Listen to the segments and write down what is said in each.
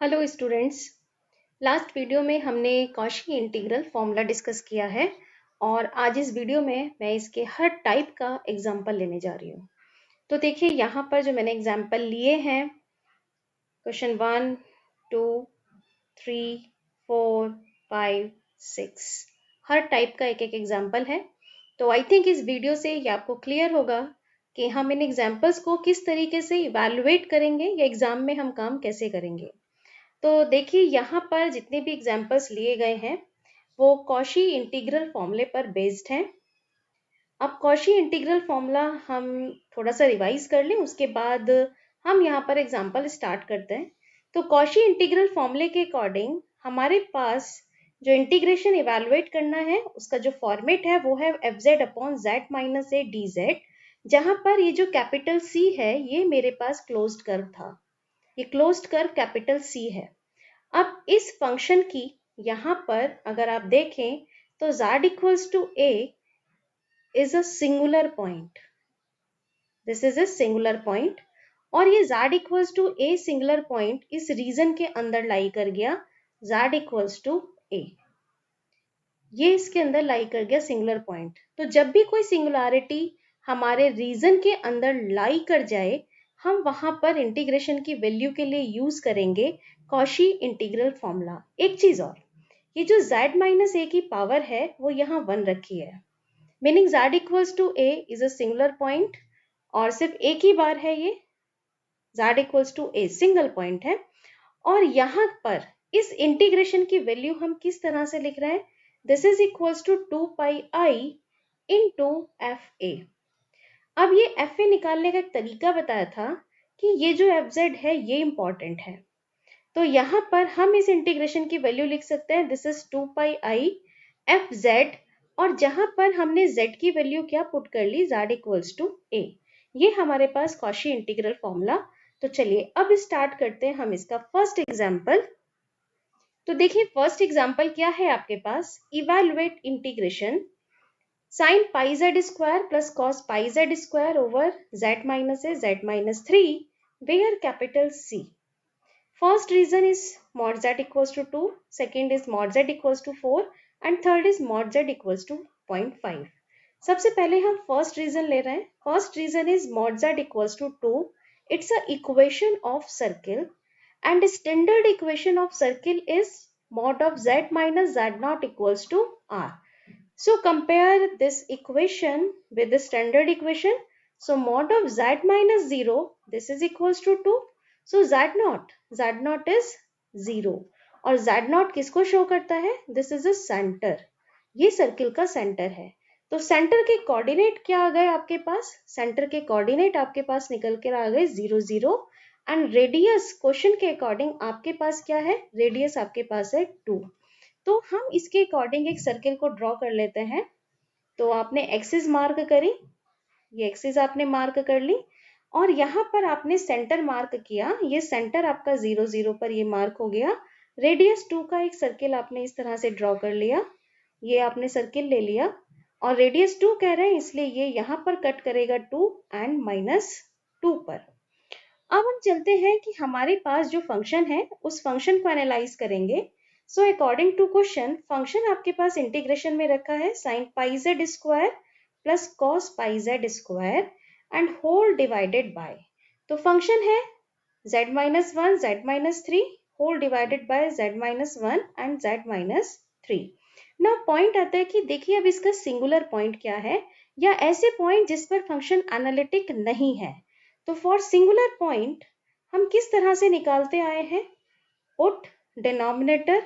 Hello students. Last video में हमने Cauchy integral formula discuss किया है और आज इस वीडियो में मैं इसके हर टाइप का एग्जांपल लेने जा रही हूँ। तो देखिए यहाँ पर जो मैंने एग्जांपल लिए हैं, क्वेश्चन 1, 2, 3, 4, 5, 6, हर टाइप का एक एक एग्जांपल है। तो आई थिंक इस वीडियो से ये आपको क्लियर होगा कि हम इन एग्जाम्पल्स को किस तरीके से इवेलुएट करेंगे या एग्जाम में हम काम कैसे करेंगे। तो देखिए यहाँ पर जितने भी एग्जाम्पल्स लिए गए हैं वो कॉशी इंटीग्रल फॉर्मूले पर बेस्ड हैं। अब कॉशी इंटीग्रल फॉर्मूला हम थोड़ा सा रिवाइज कर लें, उसके बाद हम यहाँ पर एग्जाम्पल स्टार्ट करते हैं। तो कॉशी इंटीग्रल फॉर्मूले के अकॉर्डिंग हमारे पास जो इंटीग्रेशन इवेलुएट करना है उसका जो फॉर्मेट है वो है f z upon z minus A D Z, जहाँ पर ये जो कैपिटल सी है ये मेरे पास क्लोज्ड कर्व था, ये क्लोज्ड कर्व कैपिटल सी है। अब इस फंक्शन की यहाँ पर अगर आप देखें तो z equals to a is a singular point, this is a singular point, और ये z equals to a singular point इस रीजन के अंदर लाई कर गया, z इक्वल्स टू a, ये इसके अंदर लाई कर गया सिंगुलर पॉइंट। तो जब भी कोई सिंगुलरिटी हमारे रीजन के अंदर लाई कर जाए हम वहां पर इंटीग्रेशन की वैल्यू के लिए यूज करेंगे कॉशी इंटीग्रल फॉर्मूला। एक चीज और, ये जो z माइनस ए की पावर है वो यहाँ 1 रखी है, meaning z equals to a is a singular point और सिर्फ एक ही बार है, ये z equals to a single point है। और यहाँ पर इस इंटीग्रेशन की वैल्यू हम किस तरह से लिख रहे हैं, this is equals to 2 pi i into F A. अब ये एफ ए निकालने का एक तरीका बताया था कि ये जो एफ जेड है ये इंपॉर्टेंट है, तो यहाँ पर हम इस इंटीग्रेशन की वैल्यू लिख सकते हैं, this is 2 pi i F Z, और जहां पर हमने z की वैल्यू क्या पुट कर ली, z इक्वल्स टू a। ये हमारे पास कॉशी इंटीग्रल फॉर्मूला। तो चलिए अब स्टार्ट करते हैं हम इसका फर्स्ट एग्जाम्पल। तो देखिए फर्स्ट एग्जाम्पल क्या है आपके पास, evaluate integration sine pi Z square plus cos pi Z square over z minus a z minus 3 where capital C। First reason is mod z equals to 2, second is mod z equals to 4 and third is mod z equals to 0.5. सबसे पहले हम first reason ले रहे हैं। First reason is mod z equals to 2. It's a equation of circle and standard equation of circle is mod of z minus z naught equals to r. So compare this equation with the standard equation. So mod of z minus 0, this is equals to 2. So z naught is 0 और z naught किसको show करता है, this is a centre, ये circle का centre है। तो centre के coordinate क्या आ गए आपके पास, सेंटर के कोऑर्डिनेट आपके पास निकल कर आ गए 0 0 एंड रेडियस क्वेश्चन के अकॉर्डिंग आपके पास क्या है, रेडियस आपके पास है 2। तो हम इसके अकॉर्डिंग एक सर्किल को ड्रॉ कर लेते हैं। तो आपने एक्सिस मार्क करी, ये एक्सिस आपने मार्क कर ली और यहाँ पर आपने सेंटर मार्क किया, ये सेंटर आपका 0 0 पर ये मार्क हो गया। रेडियस 2 का एक सर्किल आपने इस तरह से ड्रॉ कर लिया, ये आपने सर्किल ले लिया और रेडियस 2 कह रहे हैं इसलिए ये यहाँ पर कट करेगा 2 एंड माइनस 2 पर। अब हम चलते हैं कि हमारे पास जो फंक्शन है उस फंक्शन को एनालाइज करेंगे। So according to question function आपके पास इंटीग्रेशन में रखा है sine pi Z square plus cos pi Z square and whole divided by, तो फंक्शन है z minus 1 z minus 3 whole divided by z minus 1 and z minus 3। ना point आता है कि देखिए अब इसका सिंगुलर पॉइंट क्या है, या ऐसे पॉइंट जिस पर फंक्शन एनालिटिक नहीं है। तो फॉर सिंगुलर पॉइंट हम किस तरह से निकालते आए हैं, put denominator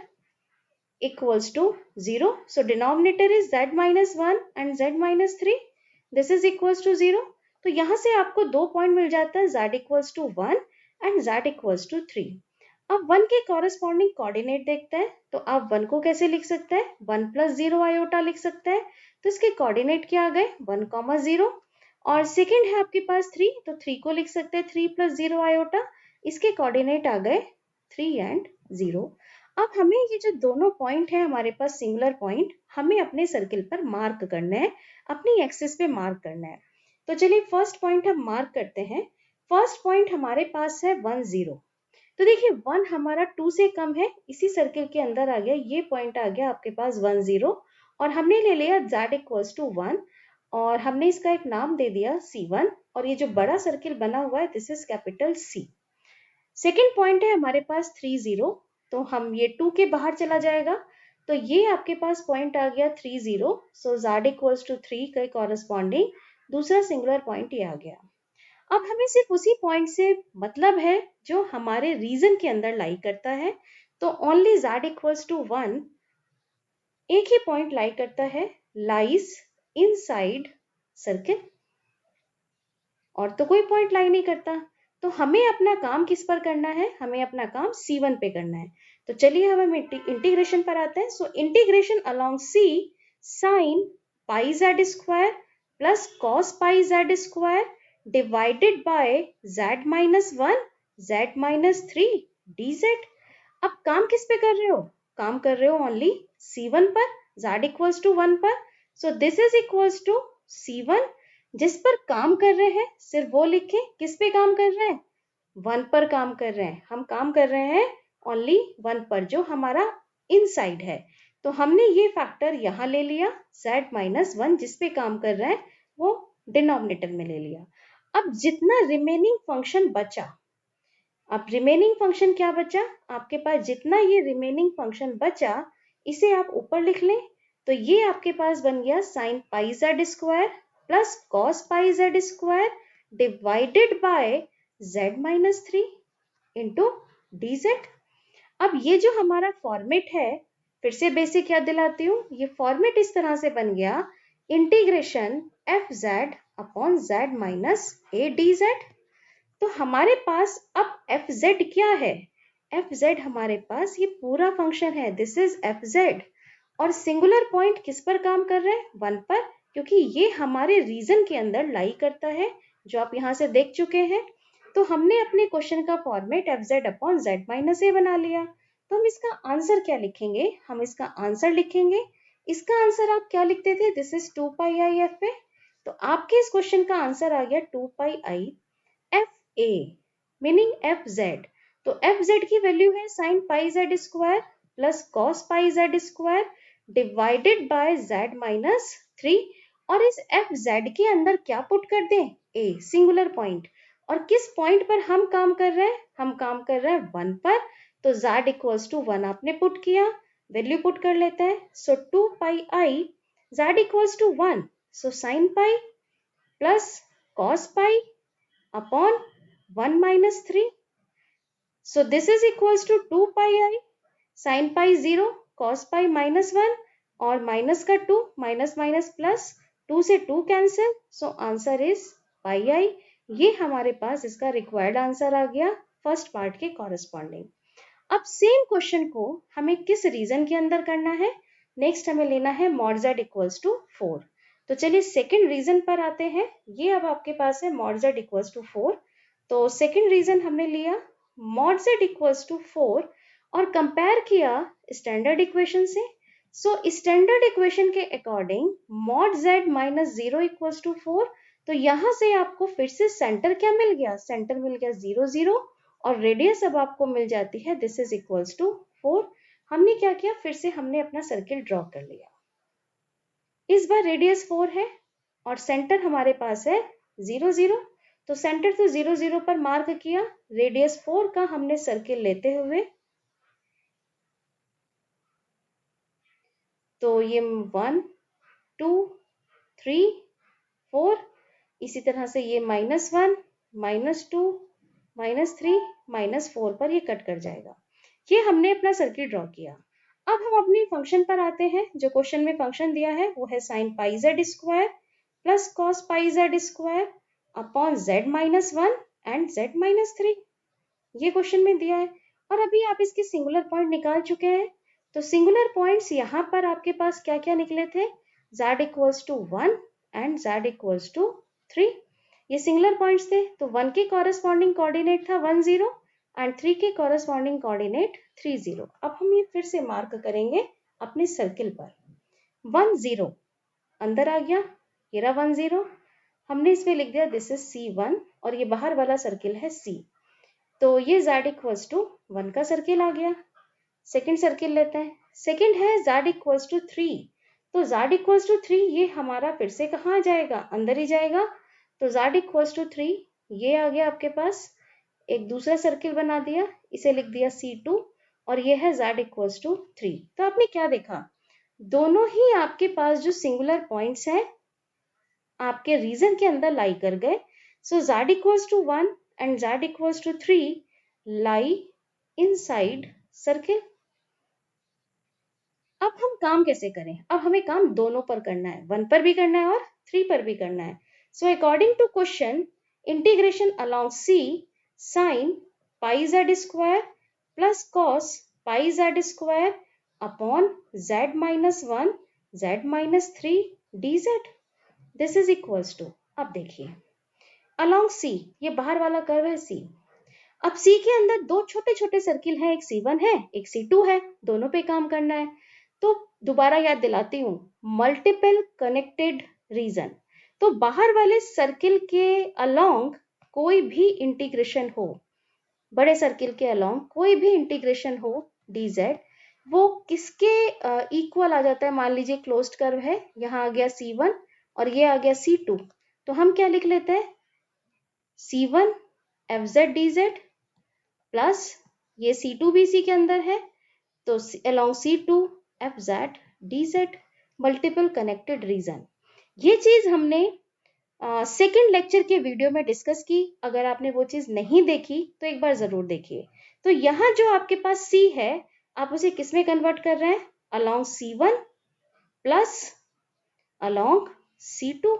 equals to 0. So denominator is z minus 1 and z minus 3. This is equals to 0. तो यहाँ से आपको दो पॉइंट मिल जाता है, z equals to 1 and z equals to 3. अब 1 के कॉरेस्पॉन्डिंग कोऑर्डिनेट देखते हैं, तो आप 1 को कैसे लिख सकते हैं, 1 प्लस 0 आयोटा लिख सकते हैं। तो इसके कोऑर्डिनेट क्या आ गए 1, 0 और सेकेंड है आपके पास 3, तो 3 को लिख सकते हैं 3 प्लस 0 आयोटा, इसके कोऑर्डिनेट आ गए 3 एंड 0। अब हमें ये जो दोनों पॉइंट है हमारे पास सिंगुलर पॉइंट, हमें अपने सर्किल पर मार्क करना है, अपनी एक्सिस पे मार्क करना है। तो चलिए फर्स्ट पॉइंट हम मार्क करते हैं। फर्स्ट पॉइंट हमारे पास है 1 0, तो देखिए 1 हमारा 2 से कम है, इसी सर्किल के अंदर आ गया, ये पॉइंट आ गया आपके पास 1 0 और हमने ले लिया z इक्वल्स टू 1 और हमने इसका एक नाम दे दिया C1 और ये जो बड़ा सर्किल बना हुआ है this is capital C। Second point है हमारे पास 3 0, तो हम ये 2 के बाहर चला जाएगा, तो ये आपके पास पॉइंट आ गया 3 0, सो z इक्वल्स टू 3 के कॉरेस्पॉन्डिंग दूसरा सिंगुलर पॉइंट ये आ गया। अब हमें सिर्फ उसी पॉइंट से मतलब है जो हमारे रीजन के अंदर लाई करता है, तो ओनली z इक्वल्स टू 1 एक ही पॉइंट लाई करता है, लाइज इनसाइड सर्किल, और तो कोई पॉइंट लाई नहीं करता। तो हमें अपना काम किस पर करना है, हमें अपना काम C1 पे करना है। तो चलिए हम इंटीग्रेशन पर आते हैं। So integration along C sine pi z square plus cos pi z square divided by z minus 1 z minus 3 dz। अब काम किस पे कर रहे हो, काम कर रहे हो ओनली C1 पर, z इक्वल्स टू 1 पर। So this is equals to C1, जिस पर काम कर रहे हैं सिर्फ वो लिखें, किस पे काम कर रहे हैं, 1 पर काम कर रहे हैं। हम काम कर रहे हैं ओनली 1 पर जो हमारा इनसाइड है, तो हमने ये फैक्टर यहाँ ले लिया, z माइनस 1 जिस पे काम कर रहे हैं वो डिनोमिनेटर में ले लिया। अब जितना रिमेनिंग फंक्शन बचा, अब रिमेनिंग फंक्शन क्या बचा आपके पास, जितना ये रिमेनिंग फंक्शन बचा इसे आप ऊपर लिख लें, तो ये आपके पास बन गया sine pi z square plus cos pi z square divided by z minus 3 into dz। अब ये जो हमारा फॉर्मेट है, फिर से बेसिक याद दिलाती हूँ, ये फॉर्मेट इस तरह से बन गया, integration F z upon z minus A D Z. तो हमारे पास अब एफ जेड क्या है, एफ जेड हमारे पास ये पूरा फंक्शन है, दिस इज एफ जेड, और सिंगुलर पॉइंट किस पर काम कर रहे हैं, 1 पर, क्योंकि ये हमारे रीजन के अंदर लाई करता है जो आप यहाँ से देख चुके हैं। तो हमने अपने क्वेश्चन का format f z upon z minus a बना लिया। तो हम इसका आंसर क्या लिखेंगे, हम इसका आंसर लिखेंगे, इसका आंसर आप क्या लिखते थे, this is 2 pi i f a. तो आपके इस क्वेश्चन का आंसर आ गया 2 pi i f a meaning f z. तो एफ जेड की वैल्यू है sine pi Z square plus cos pi Z square divided by z minus 3, और इस एफ जेड के अंदर क्या पुट कर दें, ए सिंगुलर पॉइंट, और किस पॉइंट पर हम काम कर रहे हैं, हम काम कर रहे हैं 1 पर, तो z इक्वल्स टू 1 आपने पुट किया, वैल्यू पुट कर लेते हैं, so 2 pi i z equals to 1, so sine pi plus cos pi upon 1 minus 3. So this is equals to 2 pi I, sin pi 0, cos pi minus 1 और minus का 2, minus minus plus, 2 से 2 cancel, so answer is pi i. ये हमारे पास इसका required answer आ गया first part के कॉरेस्पॉन्डिंग। अब सेम क्वेश्चन को हमें किस रीजन के अंदर करना है, नेक्स्ट हमें लेना है मॉड z इक्वल्स टू 4। तो चलिए सेकंड रीजन पर आते हैं, ये अब आपके पास है मॉड z इक्वल्स टू 4। तो सेकंड रीजन हमने लिया मॉड z इक्वल्स टू 4 और कंपेयर किया स्टैंडर्ड इक्वेशन से। सो स्टैंडर्ड इक्वेशन के according mod z minus 0 equals to 4, तो यहाँ से आपको फिर से सेंटर क्या मिल गया, सेंटर मिल गया 0 0 और रेडियस अब आपको मिल जाती है दिस इज इक्वल्स टू 4। हमने क्या किया, फिर से हमने अपना सर्किल ड्रॉ कर लिया, इस बार रेडियस 4 है और सेंटर हमारे पास है 0 0, तो सेंटर तो 0 0 पर मार्क किया, रेडियस 4 का हमने सर्किल लेते हुए, तो ये 1 2 3 4, इसी तरह से ये -1 -2 -3 -4 पर ये कट कर जाएगा। ये हमने अपना सर्किल ड्रॉ किया। अब हम अपने फंक्शन पर आते हैं, जो क्वेश्चन में फंक्शन दिया है वो है sine pi Z square plus cos pi Z square upon z minus 1 and Z minus 3, ये क्वेश्चन में दिया है। और अभी आप इसके सिंगुलर पॉइंट निकाल चुके हैं, तो सिंगुलर पॉइंट्स यहाँ पर आपके पास क्या क्या निकले थे, z equals to 1 and z equals to 3, ये सिंगुलर पॉइंट्स थे। तो 1 के कॉरेस्पॉन्डिंग कोऑर्डिनेट था 1 0 एंड 3 के कॉरेस्पॉन्डिंग कोऑर्डिनेट 3 0। अब हम ये फिर से मार्क करेंगे अपने सर्किल पर, 1 0 अंदर आ गया, ये रहा 1 0, हमने इसमें लिख दिया दिस इज C1 और ये बाहर वाला सर्किल है C। तो ये z इक्वल्स टू 1 का सर्किल आ गया। सेकेंड सर्किल लेते हैं। सेकेंड है z इक्वल्स टू 3। तो z इक्वल्स टू 3 ये हमारा फिर से कहाँ जाएगा, अंदर ही जाएगा। तो z इक्वल्स टू 3 ये आ गया आपके पास। एक दूसरा सर्किल बना दिया, इसे लिख दिया C2 और ये है z इक्वल्स टू 3। तो आपने क्या देखा, दोनों ही आपके पास जो सिंगुलर पॉइंट्स हैं आपके रीजन के अंदर लाई कर गए। So z equals to 1 and z equals to 3 lie inside circle. अब हम काम कैसे करें, अब हमें काम दोनों पर करना है, 1 पर भी करना है और 3 पर भी करना है। So according to question, integration along C sin pi z square plus cos pi z square upon z minus 1 z minus 3 dz, this is equals to, अब देखिए अलोंग C, ये बाहर वाला कर्व है C। अब C के अंदर दो छोटे छोटे सर्किल हैं, एक C1 है एक C2 है, दोनों पे काम करना है। तो दोबारा याद दिलाती हूँ, मल्टीपल कनेक्टेड रीजन। तो बाहर वाले सर्किल के अलोंग कोई भी इंटीग्रेशन हो, बड़े सर्किल के अलोंग कोई भी इंटीग्रेशन हो dz, वो किसके इक्वल आ जाता है। मान लीजिए क्लोज्ड कर्व है, यहाँ आ गया C1 और ये आ गया C2, तो हम क्या लिख लेते हैं, C1 fz dz प्लस ये C2 भी इसी के अंदर है, तो along C2 fz dz, multiple connected region. ये चीज हमने सेकेंड लेक्चर के वीडियो में डिस्कस की, अगर आपने वो चीज नहीं देखी तो एक बार जरूर देखिए। तो यहाँ जो आपके पास C है, आप उसे किस में कन्वर्ट कर रहे हैं, along C1 plus along C2।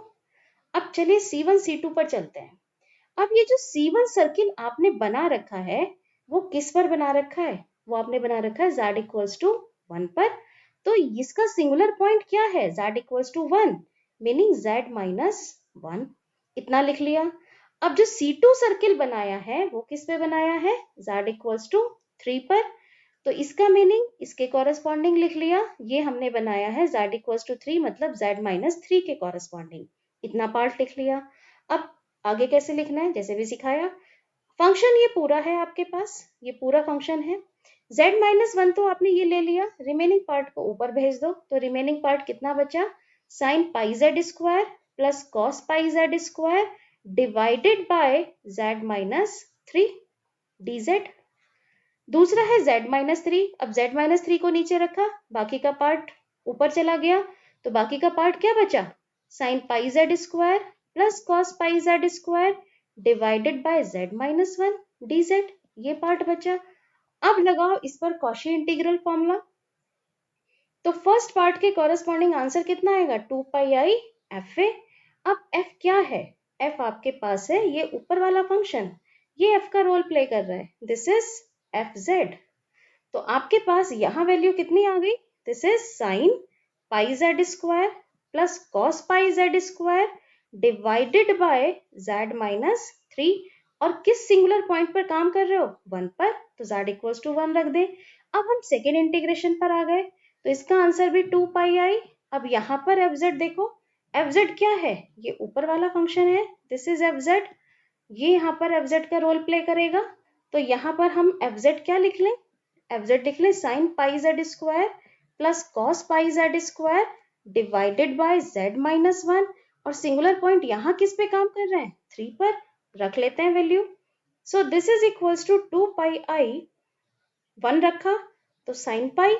अब चलिए C1 C2 पर चलते हैं। अब ये जो C1 सर्किल आपने बना रखा है, वो किस पर बना रखा है, वो आपने बना रखा है z इक्वल्स टू 1 पर। तो इसका सिंगुलर पॉइंट क्या है, z equals to 1, meaning z minus 1, इतना लिख लिया। अब जो C2 सर्किल बनाया है वो किस पे बनाया है, z इक्वल्स टू 3 पर। तो इसका मीनिंग इसके कॉरेस्पॉन्डिंग लिख लिया, ये हमने बनाया है z इक्वल्स टू 3 मतलब z माइनस 3 के कॉरेस्पॉन्डिंग, इतना पार्ट लिख लिया। अब आगे कैसे लिखना है, जैसे भी सिखाया। फंक्शन ये पूरा है आपके पास, ये पूरा फंक्शन है। z माइनस 1 तो आपने ये ले लिया, रिमेनिंग पार्ट को ऊपर भेज दो। तो रिमेनिंग पार्ट कितना बचा, sine pi z square plus cos pi z square divided by z minus 3 dz। दूसरा है z माइनस 3। अब z माइनस 3 को नीचे रखा, बाकी का पार्ट ऊपर चला गया, तो बाकी का पार्ट क्या बचा, sine pi z square plus cos pi z square divided by z minus 1 dz, ये पार्ट बचा। अब लगाओ इस पर कॉशी इंटीग्रल फॉर्मूला। तो फर्स्ट पार्ट के कॉरेस्पॉन्डिंग आंसर कितना आएगा, 2 पाई आई एफ ए। अब f क्या है, f आपके पास है ये ऊपर वाला फंक्शन, ये f का रोल प्ले कर रहा है, दिस इज fz। तो आपके पास यहाँ वैल्यू कितनी आ गई, this is sine pi z square plus cos pi z square divided by z minus 3। और किस सिंगुलर पॉइंट पर काम कर रहे हो, 1 पर, तो z इक्वल्स टू 1 रख दे। अब हम सेकेंड इंटीग्रेशन पर आ गए, तो इसका आंसर भी 2 पाई आई। अब यहाँ पर fz देखो, fz क्या है, ये ऊपर वाला फंक्शन है, दिस इज fz, ये यहाँ पर fz का रोल प्ले करेगा। तो यहाँ पर हम fz क्या लिख लें, fz लिख लें sine pi z square plus cos pi z square divided by z minus 1। और सिंगुलर पॉइंट यहाँ किस पे काम कर रहे हैं, 3 पर, रख लेते हैं value. So this is equals to 2 pi i, 1 रखा तो sine pi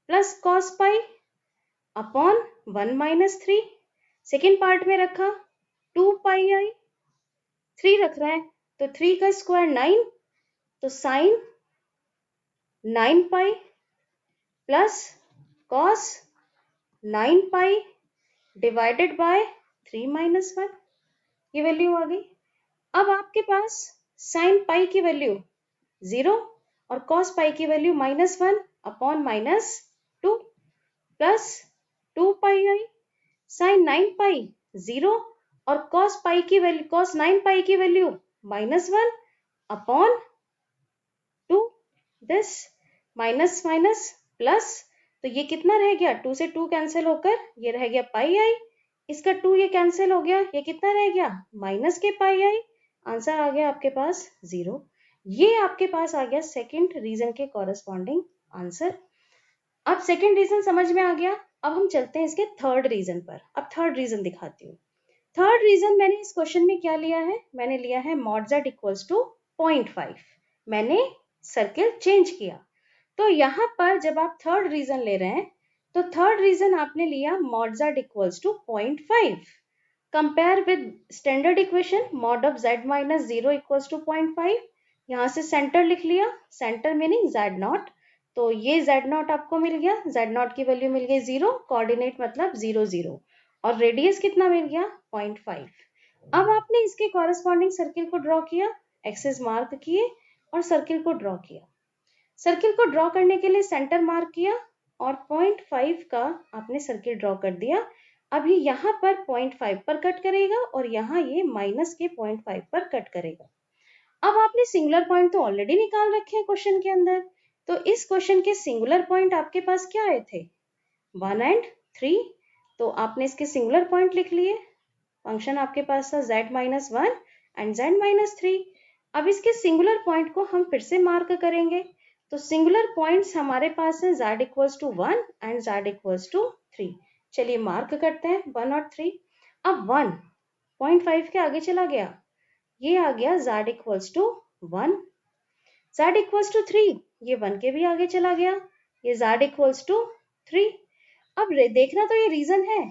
plus cos pi upon 1 minus 3। Second part में रखा 2 पाई आई, 3 रख रहे हैं तो 3 का स्क्वायर 9, तो sine 9 pi plus cos 9 pi divided by 3 minus 1, ये वैल्यू आ गई। अब आपके पास साइन पाई की वैल्यू 0 और कॉस पाई की वैल्यू -1 अपॉन -2 प्लस 2 पाई आई साइन 9 पाई 0 और कॉस पाई की वैल्यू, कॉस 9 पाई की value -1 upon 2, this minus minus plus, तो ये कितना रह गया, 2 से 2 कैंसिल होकर ये रह गया पाई आई, इसका 2 ये कैंसिल हो गया, ये कितना रह गया, माइनस के पाई आई। आंसर आ गया आपके पास 0। ये आपके पास आ गया सेकंड रीजन के कॉरेस्पॉन्डिंग आंसर। अब सेकंड रीजन समझ में आ गया। अब हम चलते हैं इसके थर्ड रीजन पर। अब थर्ड रीजन दिखाती हूँ। थर्ड रीजन मैंने इस क्वेश्चन में क्या लिया है, मैंने लिया है मॉड z इक्वल्स टू 0.5। मैंने सर्किल चेंज किया। तो यहाँ पर जब आप थर्ड रीजन ले रहे हैं तो थर्ड रीजन आपने लिया mod z equals to 0.5। Compare with standard equation mod of z minus 0 equals to 0.5। यहाँ से सेंटर लिख लिया, सेंटर मीनिंग z नॉट। तो ये z नॉट आपको मिल गया, z नॉट की वैल्यू मिल गई 0, कोऑर्डिनेट मतलब 0 0, और रेडियस कितना मिल गया 0.5। अब आपने इसके कॉरेस्पॉन्डिंग सर्किल को ड्रॉ किया, एक्सिस मार्क किए और सर्किल को ड्रॉ किया। सर्किल को ड्रॉ करने के लिए सेंटर मार्क किया और 0.5 का आपने सर्किल ड्रॉ कर दिया। अभी यहाँ पर 0.5 पर कट करेगा और यहाँ ये माइनस के 0.5 पर कट करेगा। अब आपने सिंगुलर पॉइंट तो ऑलरेडी निकाल रखे हैं क्वेश्चन के अंदर। तो इस क्वेश्चन के सिंगुलर पॉइंट आपके पास क्या आए थे, 1 एंड 3। तो आपने इसके सिंगुलर पॉइंट लिख लिए। फंक्शन आपके पास था z minus 1 and z minus 3। अब इसके सिंगुलर पॉइंट को हम फिर से मार्क करेंगे। तो सिंगुलर पॉइंट्स हमारे पास है z equals to 1 and z equals to 3। चलिए मार्क करते हैं 1 और 3। अब 1 0.5 के आगे चला गया, ये आ गया z equals to 1। z equals to 3, ये 1 के भी आगे चला गया, ये z इक्वल्स टू 3। अब देखना तो ये रीजन है,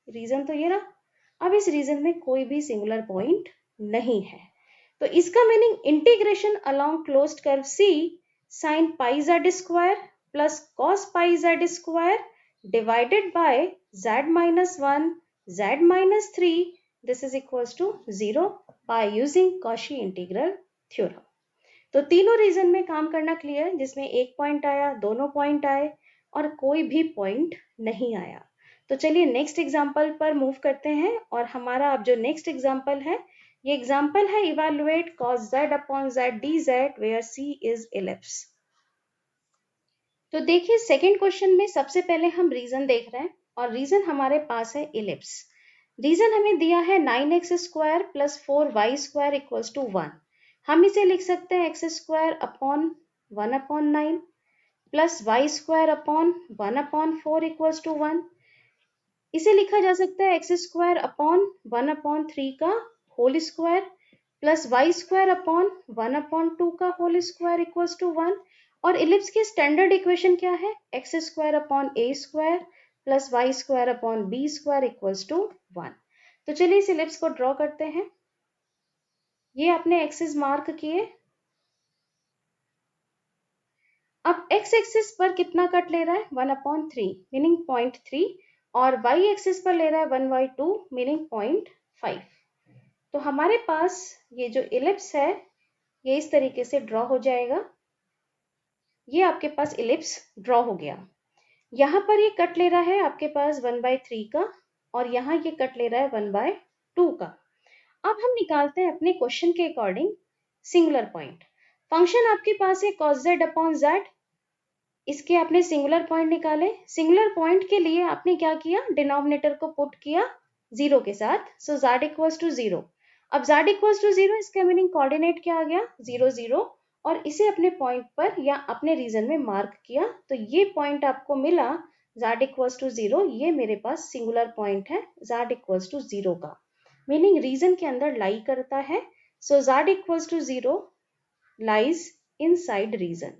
रीजन तो ये रहा। अब इस रीजन में कोई भी सिंगुलर पॉइंट नहीं है। तो इसका meaning integration along closed curve C sin pi z square plus cos pi z square divided by z minus 1 z minus 3 this is equals to 0 by using Cauchy integral theorem. तो तीनों reason में काम करना clear, जिसमें एक point आया, दोनों point आए और कोई भी पॉइंट नहीं आया। तो चलिए नेक्स्ट एग्जाम्पल पर मूव करते हैं। और हमारा अब जो नेक्स्ट एग्जाम्पल है, ये एग्जाम्पल है evaluate cos z upon z dz where c is ellipse. तो देखिए सेकेंड क्वेश्चन में सबसे पहले हम रीजन देख रहे हैं और रीजन हमारे पास है इलिप्स। रीजन हमें दिया है 9x square plus 4y square equals to 1। हम इसे लिख सकते हैं x square upon 1 upon 9 plus y square upon 1 upon 4 equals to 1। इसे लिखा जा सकता है एक्स स्क्वायर अपॉन 1 अपॉन 3 का whole square plus y square upon 1 upon 2 का होल स्क्वायर इक्वल्स टू 1। और इलिप्स की स्टैंडर्ड इक्वेशन क्या है, x square upon a square plus y square upon b square equals to 1। तो चलिए इस ellipse को ड्रॉ करते हैं। ये आपने एक्सिस मार्क किए। अब एक्स एक्सिस पर कितना कट ले रहा है, 1/3 मीनिंग 0.3, और वाई एक्सिस पर ले रहा है 1/2 मीनिंग 0.5। तो हमारे पास ये जो इलिप्स है ये इस तरीके से ड्रॉ हो जाएगा। ये आपके पास इलिप्स ड्रॉ हो गया। यहाँ पर ये कट ले रहा है आपके पास 1/3 का और यहाँ ये कट ले रहा है 1/2 का। अब हम निकालते हैं अपने क्वेश्चन के अकॉर्डिंग सिंगुलर पॉइंट। फंक्शन आपके पास है cos z अपॉन z, इसके आपने सिंगुलर पॉइंट निकाले। सिंगुलर पॉइंट के लिए आपने क्या किया, डिनोमिनेटर को पुट किया 0 के साथ, सो z इक्वल्स टू 0। अब z इक्वल्स टू 0, इसका मीनिंग कोऑर्डिनेट क्या आ गया 0 0, और इसे अपने पॉइंट पर या अपने रीजन में मार्क किया। तो ये पॉइंट आपको मिला z इक्वल्स टू 0, ये मेरे पास सिंगुलर पॉइंट है z इक्वल्स टू 0 का, मीनिंग रीजन के अंदर लाई करता है। So z equals to 0 lies inside region.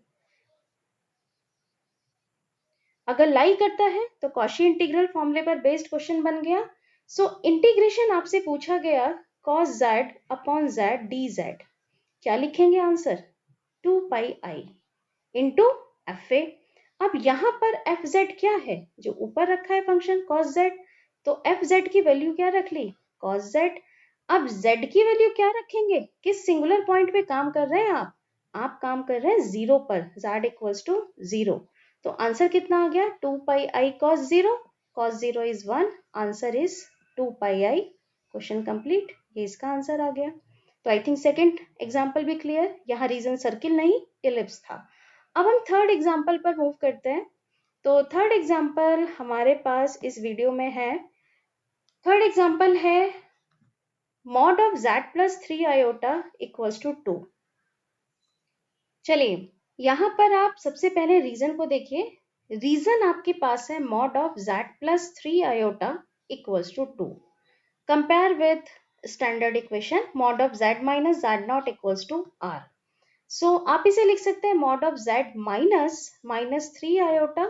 अगर लाई करता है तो कॉशी इंटीग्रल फॉर्मूले पर बेस्ड क्वेश्चन बन गया। सो इंटीग्रेशन आपसे पूछा गया cos z upon z dz, क्या लिखेंगे answer 2 pi i into F A. अब यहाँ पर एफ जेड क्या है, जो ऊपर रखा है फंक्शन cos z, तो एफ जेड की वैल्यू क्या रख ली cos z। अब z की वैल्यू क्या रखेंगे, किस सिंगुलर पॉइंट पे काम कर रहे हैं आप काम कर रहे हैं 0 पर, z इक्वल्स टू 0। तो आंसर कितना आ गया 2 pi I cos 0, cos 0 is 1, answer is 2 pi I. Question complete, ये इसका आंसर आ गया। तो आई थिंक सेकेंड एग्जाम्पल भी क्लियर, यहाँ रीजन सर्किल नहीं इलिप्स था। अब हम थर्ड एग्जाम्पल पर मूव करते हैं। तो थर्ड एग्जाम्पल हमारे पास इस वीडियो में है। थर्ड एग्जाम्पल है mod of z plus 3 iota equals to 2। चलिए, यहाँ पर आप सबसे पहले रीजन को देखिए। रीजन आपके पास है mod of z plus 3 iota equals to 2। Compare with standard equation mod of z minus z not equals to r। So आप इसे लिख सकते हैं mod of z minus minus 3 iota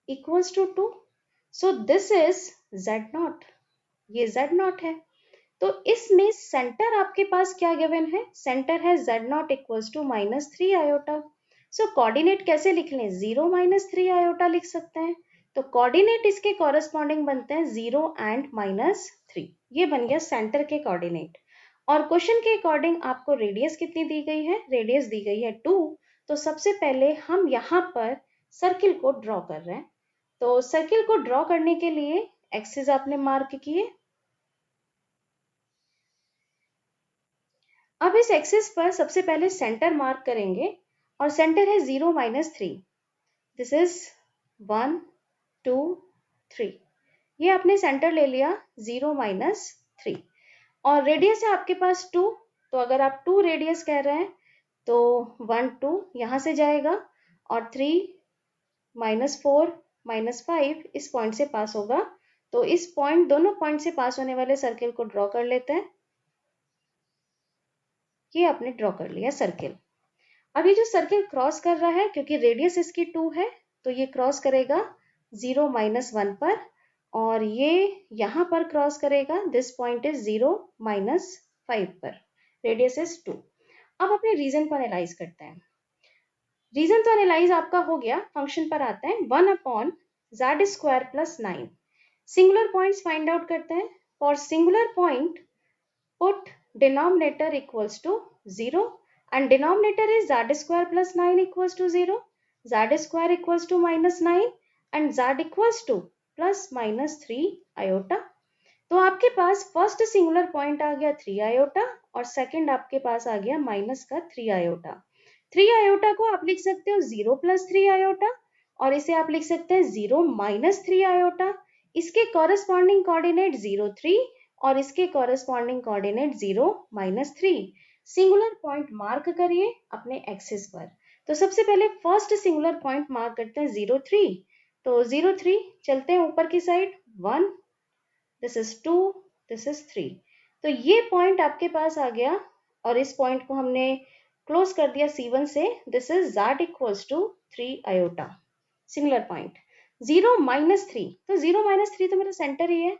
equals to 2। So this is z not, ये z not है। तो इसमें centre आपके पास क्या गिवन है? सेंटर है z not equals to minus 3 iota. So coordinate कैसे लिख लें? 0 माइनस 3 आयोटा लिख सकते हैं। तो कोऑर्डिनेट इसके कॉरेस्पॉन्डिंग बनते हैं 0 एंड माइनस 3। ये बन गया सेंटर के कोऑर्डिनेट। और क्वेश्चन के अकॉर्डिंग आपको रेडियस कितनी दी गई है? रेडियस दी गई है 2। तो सबसे पहले हम यहाँ पर सर्किल को ड्रॉ कर रहे हैं। तो सर्किल को ड्रॉ करने के लिए एक्सिस आपने मार्क किए। अब इस एक्सिस पर सबसे पहले सेंटर मार्क करेंगे और सेंटर है 0 माइनस 3। This is 1 2 3। ये आपने सेंटर ले लिया 0 माइनस 3। और रेडियस है आपके पास 2। तो अगर आप 2 रेडियस कह रहे हैं तो 1 2 यहाँ से जाएगा और 3 माइनस 4 माइनस 5 इस पॉइंट से पास होगा। तो इस पॉइंट, दोनों पॉइंट से पास होने वाले सर्किल को ड्रॉ कर लेते हैं। ये आपने ड्रॉ कर लिया सर्किल। अब ये जो सर्किल क्रॉस कर रहा है, क्योंकि रेडियस इसकी 2 है, तो ये क्रॉस करेगा 0 माइनस 1 पर और ये यहाँ पर क्रॉस करेगा, दिस पॉइंट इज 0 माइनस 5 पर। Radius is 2। अब अपने रीजन को एनालाइज करते हैं। रीजन तो एनालाइज आपका हो गया। फंक्शन पर आते हैं। 1 upon z square plus 9। Singular points find out करते हैं। For singular point put denominator equals to 0 and denominator is z square plus 9 equals to 0, z square equals to minus 9 and z equals to plus minus 3 iota। तो आपके पास first singular point आ गया 3 iota और second आपके पास आ गया minus का 3 iota. 3 iota को आप लिख सकते हो 0 प्लस 3 आयोटा और इसे आप लिख सकते हैं 0 माइनस 3 आयोटा। इसके कॉरेस्पॉन्डिंग कोऑर्डिनेट 0 3 और इसके corresponding coordinate 0 minus 3। Singular point mark करिए अपने एक्सिस पर। तो सबसे पहले फर्स्ट सिंगुलर पॉइंट मार्क करते हैं 0 3। तो 0 3 चलते हैं ऊपर की side 1, this is 2, this is 3। तो ये पॉइंट आपके पास आ गया और इस पॉइंट को हमने क्लोज कर दिया C1 से। This is z equals to 3 iota. Singular point 0 minus 3। तो 0 माइनस 3 तो मेरा सेंटर ही है।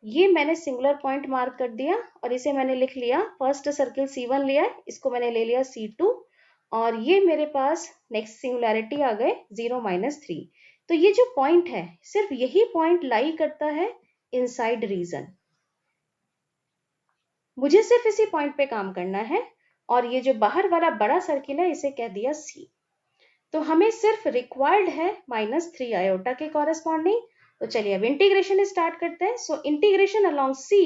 ये मैंने सिंगुलर पॉइंट मार्क कर दिया और इसे मैंने लिख लिया, फर्स्ट सर्किल C1 लिया, इसको मैंने ले लिया C2 और ये मेरे पास नेक्स्ट सिंगुलैरिटी आ गए 0 माइनस 3। तो ये जो पॉइंट है, सिर्फ यही पॉइंट लाई करता है इनसाइड रीजन। मुझे सिर्फ इसी पॉइंट पे काम करना है और ये जो बाहर वाला बड़ा सर्किल है इसे कह दिया C। तो हमें सिर्फ रिक्वायर्ड है माइनस 3 आयोटा के कॉरेस्पॉन्डिंग। तो चलिए अब इंटीग्रेशन स्टार्ट करते हैं। So integration along C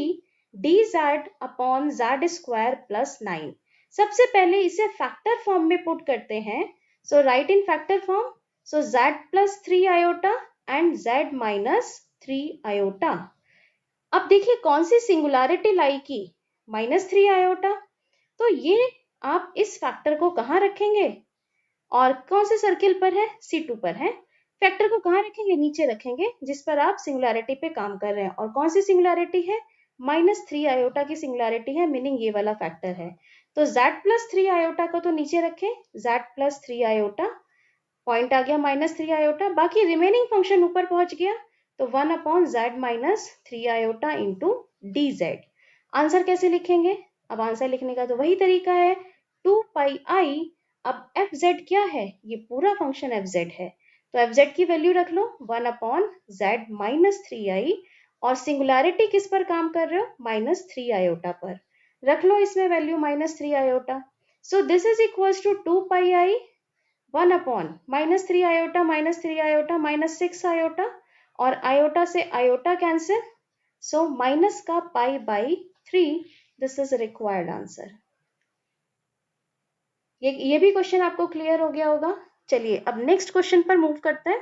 dz upon z square plus 9। सबसे पहले इसे फैक्टर फॉर्म में पुट करते हैं। So write in factor form. So z plus 3 iota and z minus 3 iota. अब देखिए कौन सी सिंगुलैरिटी लाई की? Minus 3 iota. तो ये आप इस फैक्टर को कहाँ रखेंगे और कौन से सर्किल पर है? C2 पर है। फैक्टर को कहाँ रखेंगे? नीचे रखेंगे, जिस पर आप सिंगुलैरिटी पे काम कर रहे हैं। और कौन सी सिंगुलैरिटी है? माइनस 3 आयोटा की सिंगुलैरिटी है, मीनिंग ये वाला फैक्टर है। तो z प्लस 3 आयोटा को तो नीचे रखें, z प्लस 3 आयोटा, पॉइंट आ गया माइनस 3 आयोटा, बाकी रिमेनिंग फंक्शन ऊपर पहुंच गया। तो 1 upon z minus 3 iota into D Z. Answer कैसे लिखेंगे? अब आंसर लिखने का तो वही तरीका है, 2 पाई आई। अब एफ जेड क्या है? ये पूरा फंक्शन एफ जेड है। तो एफ जेड की वैल्यू रख लो 1 अपॉन जेड माइनस 3 आई और सिंगुलैरिटी किस पर काम कर रहे हो? माइनस 3 आयोटा पर। रख लो इसमें value minus 3 iota. So this is equals to 2 pi i 1 upon minus 3 iota minus 6 iota और आयोटा से आयोटा कैंसिल। सो माइनस का pi by 3। This is required answer. ये भी क्वेश्चन आपको क्लियर हो गया होगा। चलिए अब नेक्स्ट क्वेश्चन पर मूव करते हैं।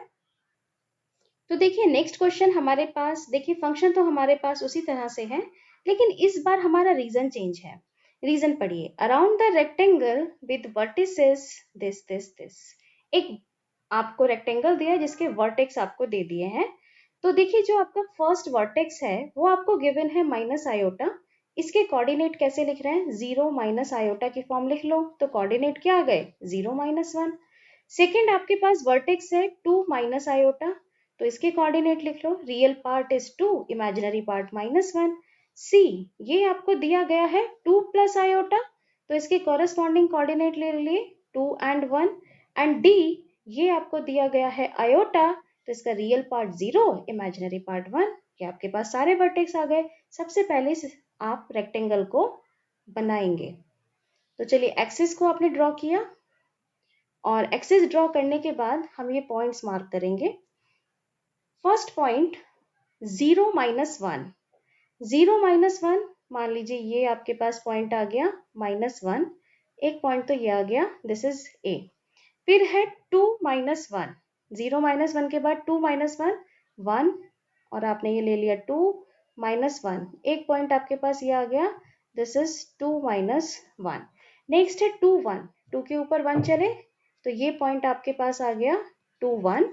तो देखिए नेक्स्ट क्वेश्चन हमारे पास, देखिए फंक्शन तो हमारे पास उसी तरह से है, लेकिन इस बार हमारा रीजन चेंज है। रीजन पढ़िए, around the rectangle with vertices this. एक आपको रेक्टेंगल दिया है जिसके वर्टेक्स आपको दे दिए हैं। तो देखिए जो आपका फर्स्ट वर्टेक्स है वो आपको गिवन है माइनस आयोटा। इसके कोऑर्डिनेट कैसे लिख रहे हैं, 0 माइनस आयोटा की फॉर्म लिख लो, तो कोऑर्डिनेट क्या आ गए, 0 माइनस 1। सेकेंड आपके पास वर्टेक्स है 2 माइनस आयोटा, तो इसके कोऑर्डिनेट लिख लो, real part is 2, imaginary part -1। See, ये आपको दिया गया है 2 प्लस आयोटा, तो इसके कॉरेस्पॉन्डिंग कोऑर्डिनेट ले लिए 2 एंड 1। एंड डी, ये आपको दिया गया है आयोटा, तो इसका रियल पार्ट 0, इमेजिनरी पार्ट 1। ये आपके पास सारे वर्टेक्स आ गए। सबसे पहले आप रेक्टेंगल को बनाएंगे। तो चलिए एक्सिस को आपने ड्रॉ किया, और एक्सिस ड्रॉ करने के बाद हम ये पॉइंट्स मार्क करेंगे। फर्स्ट पॉइंट 0 माइनस 1, 0 माइनस 1, मान लीजिए ये आपके पास पॉइंट आ गया -1, एक पॉइंट तो ये आ गया, दिस इज ए। फिर है 2 माइनस 1, 0 माइनस 1 के बाद 2 माइनस 1, 1, और आपने ये ले लिया 2 माइनस 1, एक पॉइंट आपके पास ये आ गया, दिस इज 2 माइनस 1। नेक्स्ट है 2 1, 2 के ऊपर 1 चले, तो ये पॉइंट आपके पास आ गया 2 1।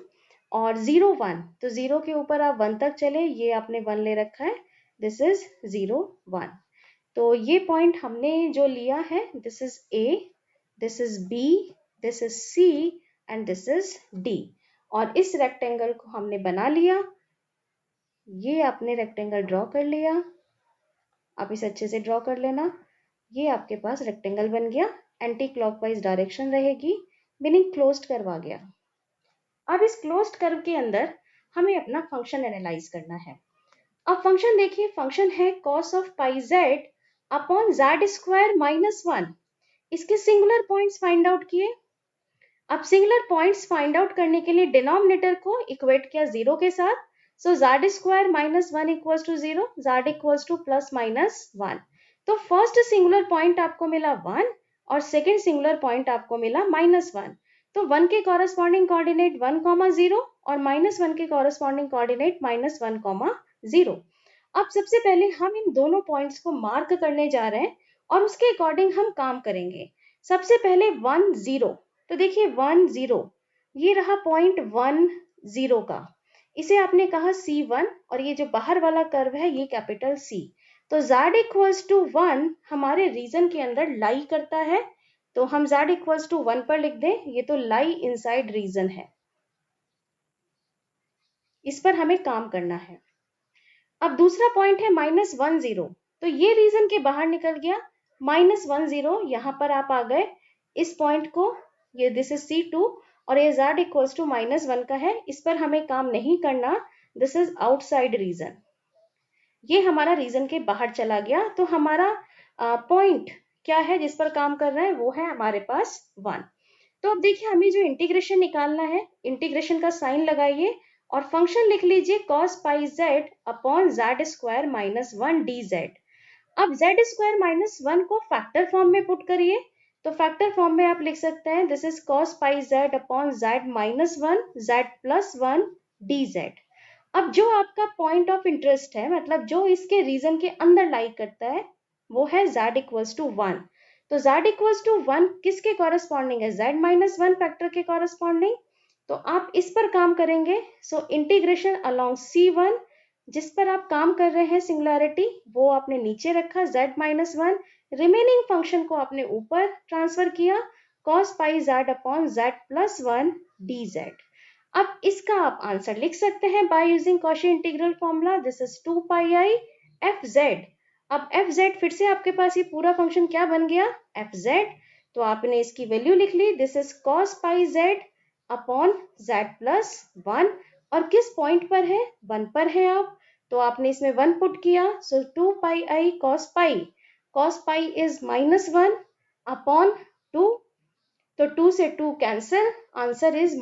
और 0 1, तो 0 के ऊपर आप 1 तक चले, ये आपने 1 ले रखा है, दिस इज 0 1। तो ये पॉइंट हमने जो लिया है, this is a, this is b, this is c and this is d. और इस रेक्टेंगल को हमने बना लिया, ये आपने रेक्टेंगल ड्रॉ कर लिया, आप इसे अच्छे से ड्रॉ कर लेना। ये आपके पास रेक्टेंगल बन गया, एंटी क्लॉकवाइज डायरेक्शन रहेगी, मीनिंग क्लोज्ड कर्व आ गया। अब इस क्लोज्ड कर्व के अंदर हमें अपना फंक्शन एनालाइज करना है। अब फंक्शन देखिए, फंक्शन है cos of pi z upon z square -1। इसके सिंगुलर पॉइंट्स फाइंड आउट किए। अब सिंगुलर पॉइंट्स फाइंड आउट करने के लिए डिनोमिनेटर को इक्वेट किया 0 के साथ, so z square -1 equals to 0, z equals to +-1। तो फर्स्ट सिंगुलर पॉइंट आपको मिला 1 और सेकेंड सिंगुलर पॉइंट आपको मिला -1। तो 1 के कॉरेस्पॉन्डिंग कोऑर्डिनेट 1, 0 और -1 के कॉरेस्पॉन्डिंग कोऑर्डिनेट -1, 0। अब सबसे पहले हम इन दोनों पॉइंट्स को मार्क करने जा रहे हैं और उसके अकॉर्डिंग हम काम करेंगे। सबसे पहले 1 0, तो देखिए 1 0, ये रहा पॉइंट 1 0 का, इसे आपने कहा C1, और ये जो बाहर वाला कर्व है ये कैपिटल C। तो z इक्वल्स टू 1 हमारे रीजन के अंदर लाई करता है, तो हम z इक्वल्स टू 1 पर लिख दें, ये तो लाई इनसाइड रीजन है, इस पर हमें काम करना है। अब दूसरा पॉइंट है -1 0, तो ये रीजन के बाहर निकल गया, -1 0, यहाँ पर आप आ गए इस पॉइंट को, ये दिस इज C2, और ये z इक्वल्स टू -1 का है, इस पर हमें काम नहीं करना, दिस इज आउटसाइड रीजन, ये हमारा रीजन के बाहर चला गया। तो हमारा पॉइंट क्या है जिस पर काम कर रहे हैं, वो है हमारे पास 1। तो अब देखिए हमें जो इंटीग्रेशन निकालना है, इंटीग्रेशन का साइन लगाइए और फंक्शन लिख लीजिए cos pi z upon z square -1 dz। अब जेड स्क्वायर -1 को फैक्टर फॉर्म में पुट करिए, तो फैक्टर फॉर्म में आप लिख सकते हैं, this is cos pi z upon Z -1 z+1 dz। अब जो आपका पॉइंट ऑफ इंटरेस्ट है, मतलब जो इसके रीजन के अंदर लाई करता है, वो है z इक्वल्स टू 1। तो z इक्वल्स टू 1 किसके कॉरेस्पॉन्डिंग है, z-1 फैक्टर के कॉरेस्पॉन्डिंग। तो आप इस पर काम करेंगे, सो इंटीग्रेशन अलोंग C1, जिस पर आप काम कर रहे हैं सिंगुलैरिटी, वो आपने नीचे रखा z-1, रिमेनिंग फंक्शन को आपने ऊपर ट्रांसफर किया, cos pi z upon z+1 dz। अब इसका आप आंसर लिख सकते हैं by using Cauchy integral formula, this is 2 pi i F Z. अब एफ जेड फिर से आपके पास ये पूरा फंक्शन क्या बन गया, एफ जेड। तो आपने इसकी वैल्यू लिख ली, this is cos pi z upon z+1, और किस पॉइंट पर है, 1 पर है आप, तो आपने इसमें 1 पुट किया, सो 2 pi I cos pi is -1 upon 2, तो 2 से 2 cancel, answer is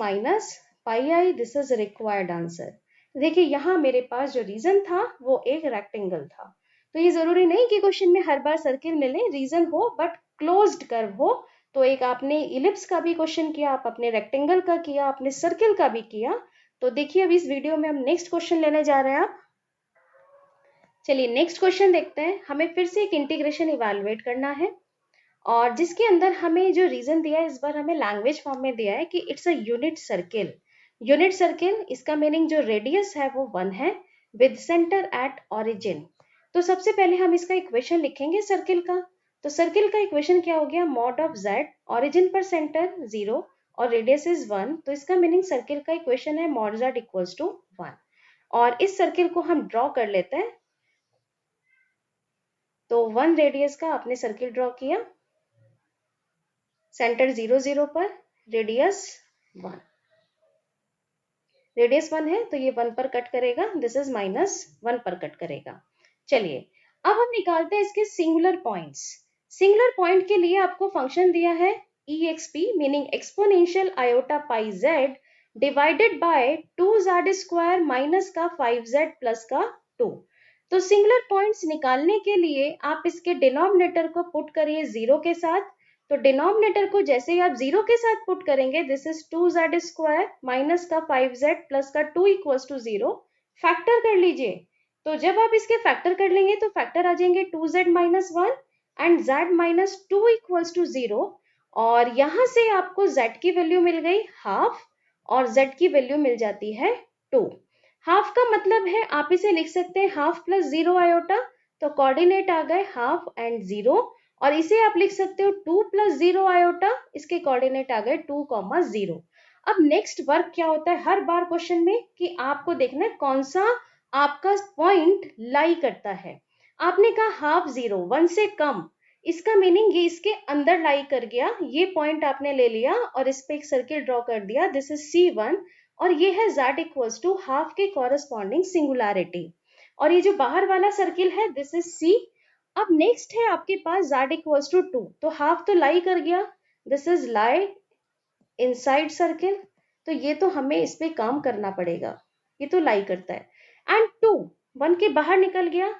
-pi I, this is required answer. देखिए यहाँ मेरे पास जो रीजन था वो एक रेक्टेंगल था, तो ये जरूरी नहीं कि क्वेश्चन में हर बार सर्किल मिले, रीजन हो बट क्लोज्ड कर्व हो। तो एक आपने इलिप्स का भी क्वेश्चन किया, आप अपने रेक्टेंगल का किया, आपने सर्किल का भी किया। तो देखिए अब इस वीडियो में हम नेक्स्ट क्वेश्चन लेने जा रहे हैं। आप चलिए नेक्स्ट क्वेश्चन देखते हैं। हमें फिर से एक इंटीग्रेशन इवेलुएट करना है और जिसके अंदर हमें जो रीजन दिया है इस बार हमें लैंग्वेज फॉर्म में दिया है कि it's a unit circle. Unit circle, इसका मीनिंग जो रेडियस है वो 1 है विद सेंटर एट ऑरिजिन। तो सबसे पहले हम इसका इक्वेशन लिखेंगे सर्किल का। तो सर्किल का इक्वेशन क्या हो गया, मॉड ऑफ जेड, ऑरिजिन पर सेंटर 0 और रेडियस इज 1। तो इसका मीनिंग सर्किल का इक्वेशन है मॉड जेड इक्वल्स टू 1। और इस सर्किल को हम ड्रॉ कर लेते हैं। तो 1 रेडियस का आपने सर्किल ड्रॉ किया, सेंटर 0 0 पर, रेडियस 1। रेडियस 1 है तो ये 1 पर कट करेगा, दिस इज -1 पर कट करेगा। चलिए अब हम निकालते हैं इसके सिंगुलर पॉइंट्स। सिंगुलर पॉइंट के लिए आपको फंक्शन दिया है EXP meaning exponential iota pi Z divided by 2z² minus का 5z प्लस का 2। तो सिंगुलर पॉइंट्स निकालने के लिए आप इसके डिनोमिनेटर को पुट करिए 0 के साथ। तो डिनोमिनेटर को जैसे ही आप 0 के साथ पुट करेंगे, दिस इज 2z² माइनस का 5z प्लस का 2 इक्वल्स टू 0। फैक्टर कर लीजिए। तो जब आप इसके फैक्टर कर लेंगे तो फैक्टर आ जाएंगे 2z minus 1 and z minus 2 equals to 0। और यहां से आपको z की वैल्यू मिल गई हाफ और z की वैल्यू मिल जाती है 2। हाफ का मतलब है आप इसे लिख सकते हैं हाफ प्लस 0 आयोटा। तो कोऑर्डिनेट आ गए हाफ एंड 0। और इसे आप लिख सकते हो 2 प्लस 0 आयोटा, इसके कोऑर्डिनेट आ गए 2,0। अब नेक्स्ट वर्क क्या होता है हर बार क्वेश्चन में कि आपको देखना है कौन सा आपका पॉइंट लाई करता है। आपने कहा हाफ 0, 1 से कम, इसका मीनिंग ये इसके अंदर लाई कर गया। ये पॉइंट आपने ले लिया और इस पे एक सर्किल ड्रॉ कर दिया, दिस इज C1। और ये है z इक्वल्स टू हाफ के कॉरस्पॉन्डिंग सिंगुलैरिटी। और ये जो बाहर वाला सर्किल है दिस इज C। अब नेक्स्ट है आपके पास z इक्वल्स टू 2। तो हाफ तो लाई कर गया, this is lie inside circle. तो ये तो हमें इस पे काम करना पड़ेगा, ये तो लाई करता है। एंड 2 1 के बाहर निकल गया,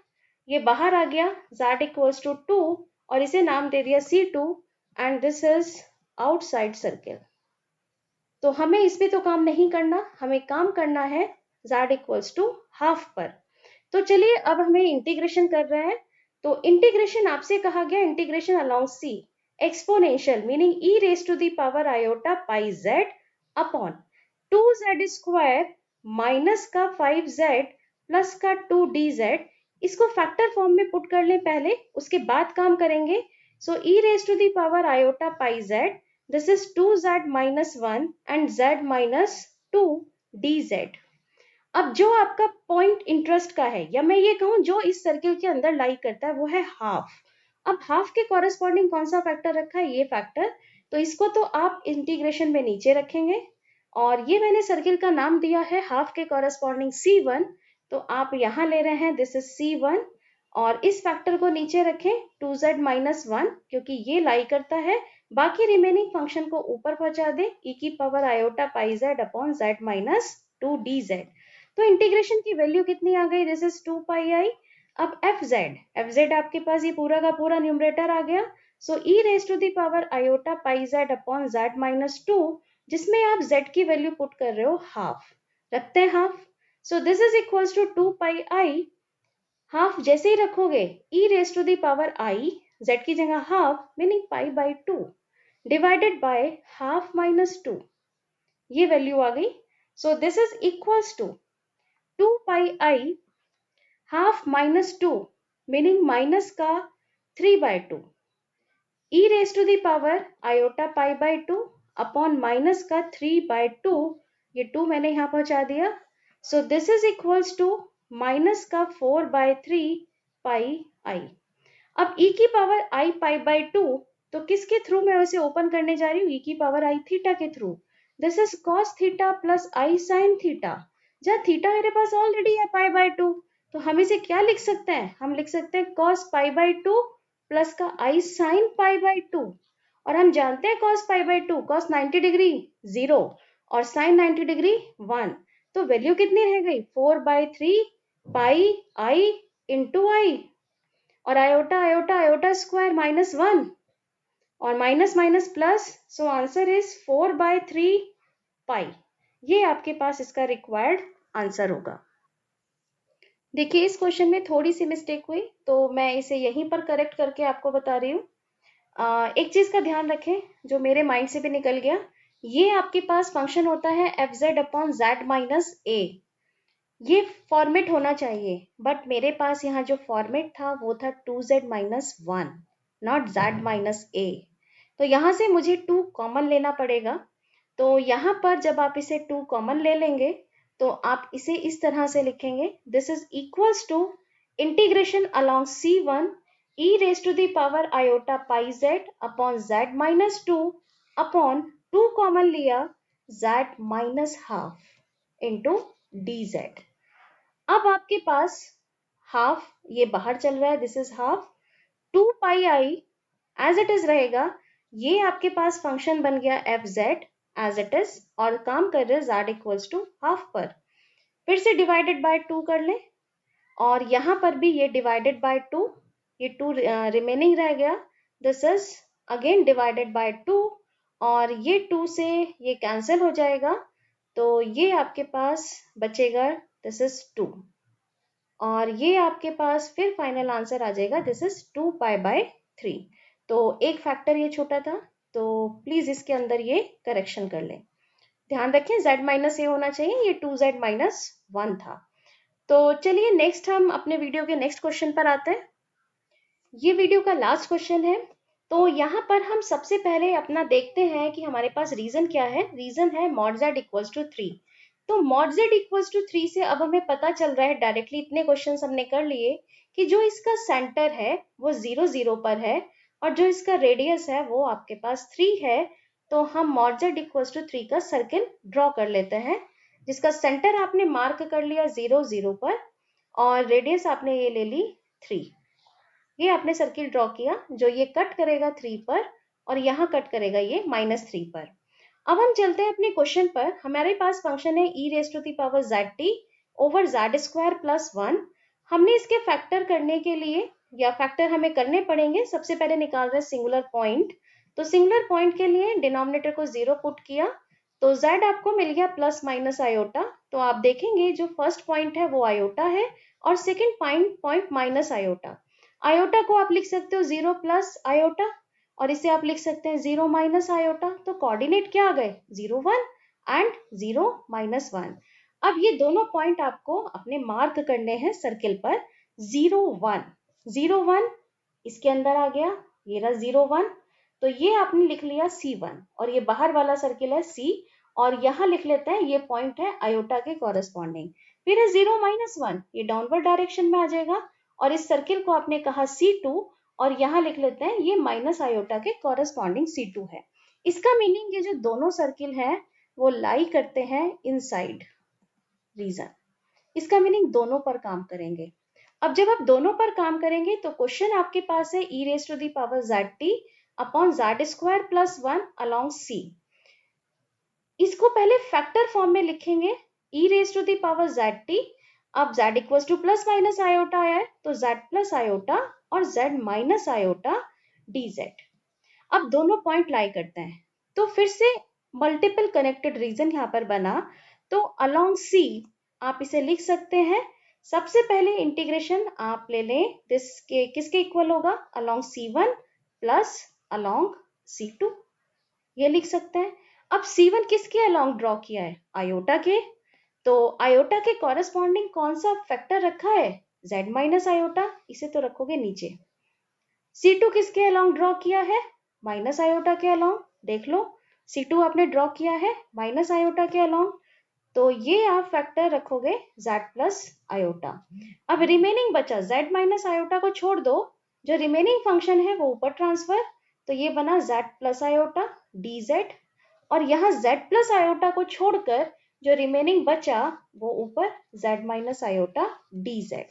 ये बाहर आ गया, z इक्वल्स टू 2 और इसे नाम दे दिया C2 and this is outside circle. तो हमें इस पे तो काम नहीं करना, हमें काम करना है z इक्वल्स टू हाफ पर। तो चलिए अब हमें इंटीग्रेशन कर रहे हैं। तो इंटीग्रेशन आपसे कहा गया integration along C, exponential meaning e raise to the power iota pi z upon 2z² minus का 5z प्लस का 2dz। इसको फैक्टर फॉर्म में पुट कर ले पहले, उसके बाद काम करेंगे। So e raise to the power iota pi z, this is 2z minus 1 and z minus 2 dz। अब जो आपका पॉइंट इंटरेस्ट का है या मैं ये कहूं जो इस सर्किल के अंदर लाई करता है वो है हाफ। अब हाफ के कॉरेस्पॉन्डिंग कौन सा फैक्टर रखा है, ये फैक्टर। तो इसको तो आप इंटीग्रेशन में नीचे रखेंगे और ये मैंने सर्किल का नाम दिया है हाफ के कॉरेस्पॉन्डिंग C1। तो आप यहां ले रहे हैं दिस इज C1 और इस फैक्टर को नीचे रखें 2z माइनस 1 क्योंकि ये लाई करता है। बाकी रिमेनिंग फंक्शन को ऊपर पहुंचा दे e की power iota pi z upon z minus 2dz। तो इंटीग्रेशन की वैल्यू कितनी आ गई, दिस इज 2 पाई आई। अब fz आपके पास ये पूरा का पूरा न्यूमरेटर आ गया। So e raise to the power iota pi z upon z minus 2, जिसमें आप z की वैल्यू पुट कर रहे हो हाफ, रखते हैं half. So this is equals to 2 pi i. Half जैसे ही रखोगे e raise to the power i, z की जगह half meaning pi by 2 divided by half minus 2, ये वैल्यू आ गई। So this is equals to 2 pi i half minus 2 meaning minus का 3/2 e raise to the power iota pi by 2 upon minus का 3/2, ये 2 मैंने यहाँ पहुंचा दिया। So this is equals to minus का 4/3 पाई आई। अब e की पावर आई पाई बाई 2, तो किसके थ्रू मैं उसे ओपन करने जा रही हूँ, e की पावर आई थीटा के through. This is cos theta plus I sine theta, जहाँ थीटा मेरे पास ऑलरेडी है पाई बाई 2। तो हम इसे क्या लिख सकते हैं, हम लिख सकते हैं कॉस पाई बाई 2 प्लस का आई साइन पाई बाई 2। और हम जानते हैं cos pi by 2, cos 90 degree 0 और साइन 90 डिग्री 1। तो वैल्यू कितनी रह गई 4/3 पाई आई इंटू आई और आयोटा आयोटा आयोटा स्क्वायर -1 और minus minus plus. So answer is 4/3 पाई। ये आपके पास इसका रिक्वायर्ड आंसर होगा। देखिए इस क्वेश्चन में थोड़ी सी मिस्टेक हुई, तो मैं इसे यहीं पर करेक्ट करके आपको बता रही हूँ। एक चीज का ध्यान रखें जो मेरे माइंड से भी निकल गया, ये आपके पास फंक्शन होता है f z upon z minus a. ये फॉर्मेट होना चाहिए, बट मेरे पास यहाँ जो फॉर्मेट था वो था 2z-1, नॉट z-a। तो यहाँ से मुझे 2 कॉमन लेना पड़ेगा। तो यहाँ पर जब आप इसे 2 कॉमन ले लेंगे तो आप इसे इस तरह से लिखेंगे, this is equals to integration along c1 e raise to the power iota pi z upon z-2 upon 2 common लिया z-हाफ इंटू dz। अब आपके पास हाफ ये बाहर चल रहा है, this is half, 2 pi i as it is रहेगा। ये आपके पास फंक्शन बन गया f z as it is, और काम कर रहे जेड इक्वल्स टू हाफ पर। फिर से डिवाइडेड बाय 2 कर लें, और यहाँ पर भी ये डिवाइडेड बाय 2, ये 2 रिमेनिंग रह गया, this is again divided by 2, और ये 2 से ये कैंसिल हो जाएगा, तो ये आपके पास बचेगा, दिस इज 2, और ये आपके पास फिर फाइनल आंसर आ जाएगा, दिस इज 2 पाई बाय 3। तो एक फैक्टर ये छोटा था, तो प्लीज इसके अंदर ये करेक्शन कर लें। ध्यान रखें z माइनस ए होना चाहिए, ये 2z-1 था। तो चलिए नेक्स्ट हम अपने वीडियो के नेक्स्ट क्वेश्चन पर आते हैं। ये वीडियो का लास्ट क्वेश्चन है। तो यहाँ पर हम सबसे पहले अपना देखते हैं कि हमारे पास रीजन क्या है। रीजन है मॉड z इक्वल्स टू 3। तो मॉड z इक्वल्स टू 3 से अब हमें पता चल रहा है डायरेक्टली, इतने क्वेश्चन हमने कर लिए कि जो इसका सेंटर है वो 0 0 पर है, और जो इसका रेडियस है वो आपके पास 3 है। तो हम मॉड z इक्वल्स टू 3 का सर्किल ड्रॉ कर लेते हैं, जिसका सेंटर आपने मार्क कर लिया 0 0 पर, और रेडियस आपने ये ले ली 3। ये आपने सर्किल ड्रॉ किया जो ये कट करेगा 3 पर, और यहाँ कट करेगा ये -3 पर। अब हम चलते हैं अपने क्वेश्चन पर। हमारे पास फंक्शन है e raise to the power zt over z square plus 1। हमने इसके फैक्टर करने के लिए, या फैक्टर हमें करने पड़ेंगे, सबसे पहले निकाल रहे सिंगुलर पॉइंट। तो सिंगुलर पॉइंट के लिए डिनोमिनेटर को 0 पुट किया, तो z आपको मिल गया प्लस माइनस आयोटा। तो आप देखेंगे जो फर्स्ट पॉइंट है वो आयोटा है, और second point minus iota. Iota को आप लिख सकते हो 0 प्लस आयोटा, और इसे आप लिख सकते हैं 0 माइनस आयोटा। तो कोऑर्डिनेट क्या आ गए, 0 1 एंड 0 -1। अब ये दोनों पॉइंट आपको अपने मार्क करने हैं सर्किल पर। 0 1 0 1 इसके अंदर आ गया, ये रहा 0 1, तो ये आपने लिख लिया C1, और ये बाहर वाला सर्किल है C, और यहाँ लिख लेते हैं ये पॉइंट है आयोटा के कॉरेस्पॉन्डिंग। फिर है 0 -1, ये डाउनवर्ड डायरेक्शन में आ जाएगा, और इस सर्किल को आपने कहा C2, और यहाँ लिख लेते हैं ये माइनस आयोटा के कॉरेस्पॉन्डिंग C2 है। इसका मीनिंग ये जो दोनों सर्किल हैं वो लाई करते हैं इनसाइड रीजन। इसका मीनिंग दोनों पर काम करेंगे। अब जब आप दोनों पर काम करेंगे तो क्वेश्चन आपके पास है e raise to the power zt upon z square plus 1 along c। इसको पहले फैक्टर फॉर्म में लिखेंगे, e raise to the power zt। अब z equals to plus minus iota आया है, तो z प्लस आयोटा और z माइनस आयोटा dz। अब दोनों पॉइंट लाई करते हैं, तो फिर से मल्टीपल कनेक्टेड रीजन यहाँ पर बना। तो अलोंग c आप इसे लिख सकते हैं, सबसे पहले इंटीग्रेशन आप ले लें, दिस के किसके इक्वल होगा, along c1 plus along c2, ये लिख सकते हैं। अब c1 किसके अलोंग ड्रॉ किया है, आयोटा के, तो आयोटा के कॉरेस्पॉन्डिंग कौन सा फैक्टर रखा है, z माइनस आयोटा, इसे तो रखोगे नीचे। C2 किसके अलोंग ड्रॉ किया है, माइनस आयोटा के अलोंग, देख लो C2 आपने ड्रॉ किया है माइनस आयोटा के अलोंग, तो ये आप फैक्टर रखोगे z प्लस आयोटा। अब रिमेनिंग बचा z माइनस आयोटा को छोड़ दो, जो रिमेनिंग फंक्शन है वो ऊपर ट्रांसफर, तो ये बना z प्लस आयोटा dz, और यहाँ z प्लस आयोटा को छोड़कर जो रिमेनिंग बचा वो ऊपर z माइनस आयोटा dz।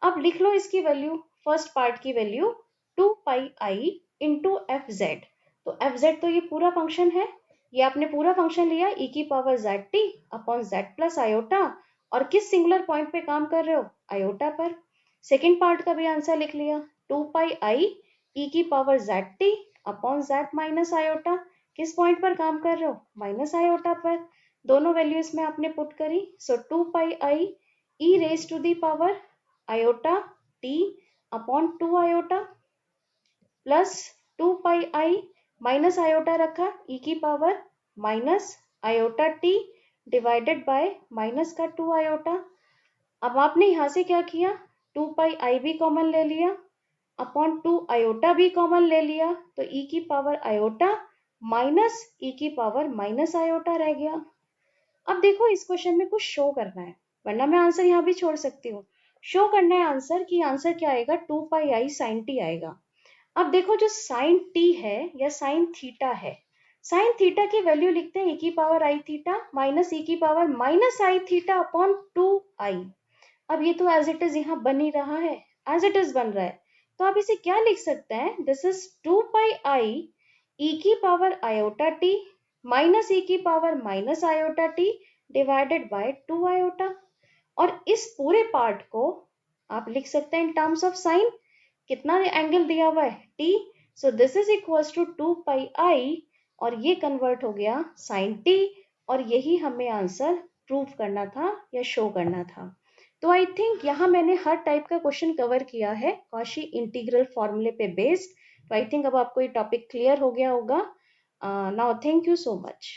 अब लिख लो इसकी वैल्यू, फर्स्ट पार्ट की value 2 pi i into F z. तो एफ जेड तो ये पूरा फंक्शन है, ये आपने पूरा फंक्शन लिया e की power Z T upon Z plus iota, और किस सिंगुलर पॉइंट पे काम कर रहे हो, आयोटा पर। सेकेंड पार्ट का भी आंसर लिख लिया, 2 पाई आई e की power Z T upon z minus iota, किस पॉइंट पर काम कर रहे हो, माइनस आयोटा पर। दोनों वैल्यूज में आपने पुट करी, so 2 pi i e raise to the power iota t upon 2 iota plus 2 pi i minus iota रखा ई की power minus iota t divided by minus का 2 आयोटा। अब आपने यहाँ से क्या किया, 2 पाई आई भी कॉमन ले लिया अपॉन 2 आयोटा भी कॉमन ले लिया, तो ई की पावर आयोटा माइनस ई की पावर माइनस आयोटा रह गया। अब देखो इस क्वेश्चन में कुछ शो करना है, वरना मैं आंसर यहाँ भी छोड़ सकती हूँ। शो करना है आंसर कि आंसर क्या आएगा, 2 पाई आई साइन टी आएगा। अब देखो जो साइन टी है या साइन थीटा है, साइन थीटा की वैल्यू लिखते हैं e की पावर आई थीटा माइनस e की पावर माइनस आई थीटा अपॉन 2 आई। अब ये तो एज इट इज यहाँ बन ही रहा है, एज इट इज बन रहा है, तो आप इसे क्या लिख सकते हैं, this is 2 pi i e की power iota t minus e की power minus iota t divided by 2 iota. और इस पूरे पार्ट को आप लिख सकते हैं इन टर्म्स ऑफ साइन, कितना एंगल दिया हुआ है t, so this is equals to 2 pi i और ये कन्वर्ट हो गया साइन टी, और यही हमें आंसर प्रूव करना था या शो करना था। तो आई थिंक यहाँ मैंने हर टाइप का क्वेश्चन कवर किया है कॉशी इंटीग्रल फॉर्मूले पे बेस्ड। तो आई थिंक अब आपको ये टॉपिक क्लियर हो गया होगा। Now thank you so much.